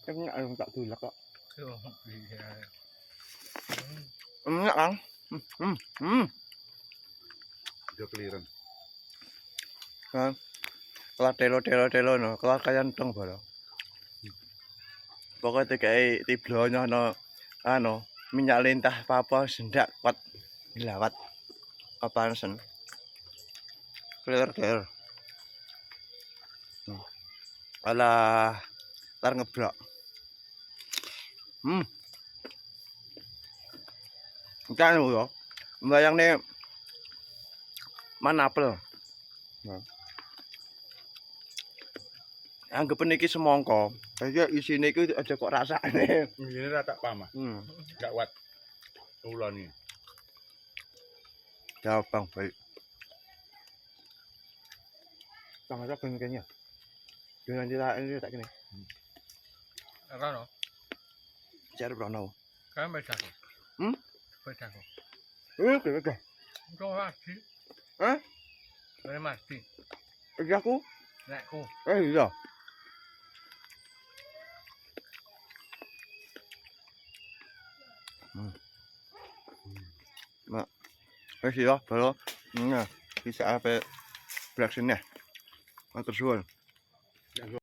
Enak yang tak tulak kok. Oh, iya. Enak kan? Dia keliran. Kan? Kelas telo no, kelas kayan tong bolo. Pokoknya kayak tiblonya no, minyak lintah apa sendak kuat dilawat. Apaan sen? Clear. Alah, tar ngeblok. Kan lho. Mbayang nih mana apel. Anggap niki semongko. Kaya isine iku aja kok rasane. Ini rata pamah. Gak kuat. Ulan ini. Jawab Bang, baik. Bang ada kayaknya. Dengan ini tak gini. Rano, Cari Brono. kan beda kok. Beda kok. Oke. Itu mati. Hah? Boleh mati. Iki aku? Nekku. Iya. Nah, iya, baru. Nah, bisa apa vaksinnya? Matur suwun.